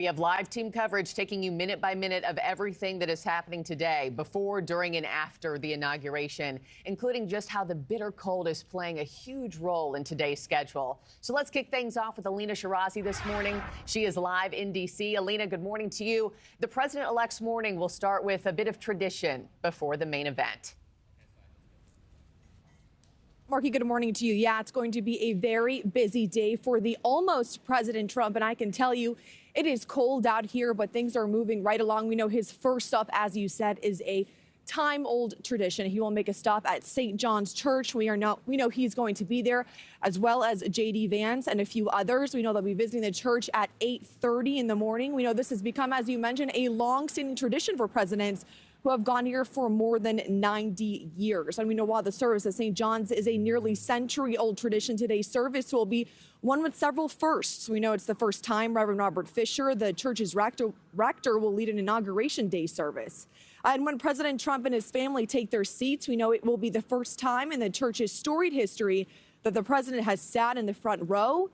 We have live team coverage taking you minute by minute of everything that is happening today, before, during, and after the inauguration, including just how the bitter cold is playing a huge role in today's schedule. So let's kick things off with Alina Shirazi this morning. She is live in D.C. Alina, good morning to you. The president-elect's morning will start with a bit of tradition before the main event. Markie, good morning to you. Yeah, it's going to be a very busy day for the almost President Trump, and I can tell you it is cold out here, but things are moving right along. We know his first stop, as you said, is a time-old tradition. He will make a stop at St. John's Church. We know he's going to be there, as well as J.D. Vance and a few others. We know they'll be visiting the church at 8:30 in the morning. We know this has become, as you mentioned, a long-standing tradition for presidents who have gone here for more than 90 years. And we know while the service at St. John's is a nearly century-old tradition, today's service will be one with several firsts. We know it's the first time Reverend Robert Fisher, the church's rector, will lead an Inauguration Day service. And when President Trump and his family take their seats, we know it will be the first time in the church's storied history that the president has sat in the front row.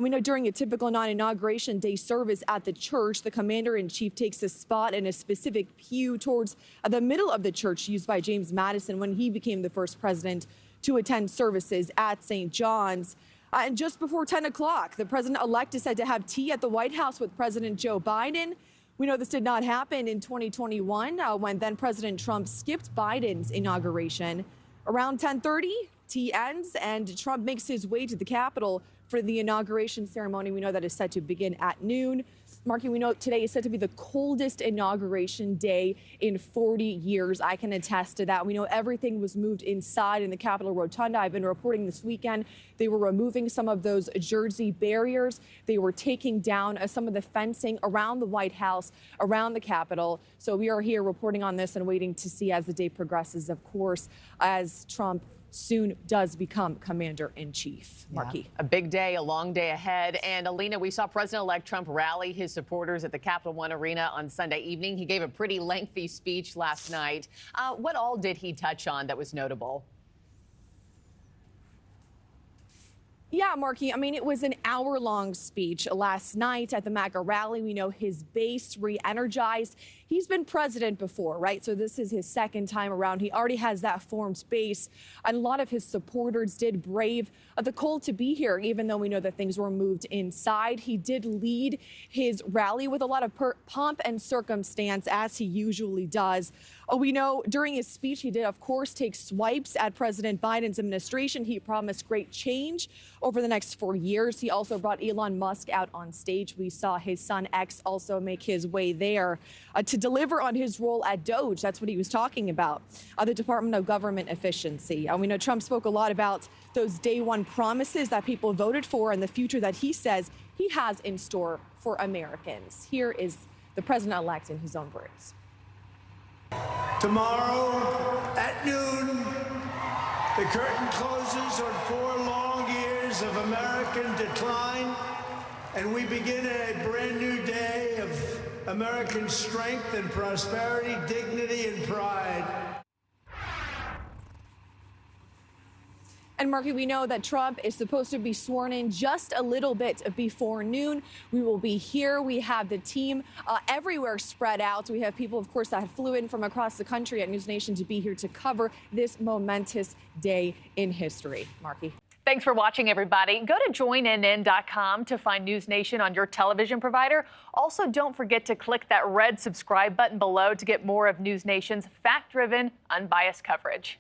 We know during a typical non-inauguration day service at the church, the commander-in-chief takes a spot in a specific pew towards the middle of the church used by James Madison when he became the first president to attend services at St. John's. And just before 10 o'clock, the president-elect is said to have tea at the White House with President Joe Biden. We know this did not happen in 2021 when then President Trump skipped Biden's inauguration. Around 10:30, tea ends and Trump makes his way to the Capitol for the inauguration ceremony. We know that is set to begin at noon. Markie, we know today is said to be the coldest inauguration day in 40 years. I can attest to that. We know everything was moved inside in the Capitol Rotunda. I've been reporting this weekend. They were removing some of those Jersey barriers. They were taking down some of the fencing around the White House, around the Capitol. So we are here reporting on this and waiting to see as the day progresses, of course, as Trump soon does become commander-in-chief. Markie. A big day, a long day ahead. And Alina, we saw President-elect Trump rally his supporters at the Capital One Arena on Sunday evening. He gave a pretty lengthy speech last night. What all did he touch on that was notable? Yeah, Markie, I mean, it was an hour-long speech last night at the MAGA rally. We know his base re-energized. He's been president before, right? So this is his second time around. He already has that formed base. And a lot of his supporters did brave the cold to be here, even though we know that things were moved inside. He did lead his rally with a lot of pomp and circumstance, as he usually does. We know during his speech, he did, of course, take swipes at President Biden's administration. He promised great change over the next 4 years. He also brought Elon Musk out on stage. We saw his son X also make his way there to deliver on his role at DOGE. That's what he was talking about, the Department of Government Efficiency. We know Trump spoke a lot about those day one promises that people voted for and the future that he says he has in store for Americans. Here is the president-elect in his own words. Tomorrow at noon, the curtain closes on 4 long years of American decline, and we begin a brand new day of American strength and prosperity, dignity and pride. And Markie, we know that Trump is supposed to be sworn in just a little bit before noon. We will be here. We have the team everywhere spread out. We have people, of course, that flew in from across the country at NewsNation to be here to cover this momentous day in history. Markie. Thanks for watching, everybody. Go to joinnn.com to find NewsNation on your television provider. Also, don't forget to click that red subscribe button below to get more of NewsNation's fact-driven, unbiased coverage.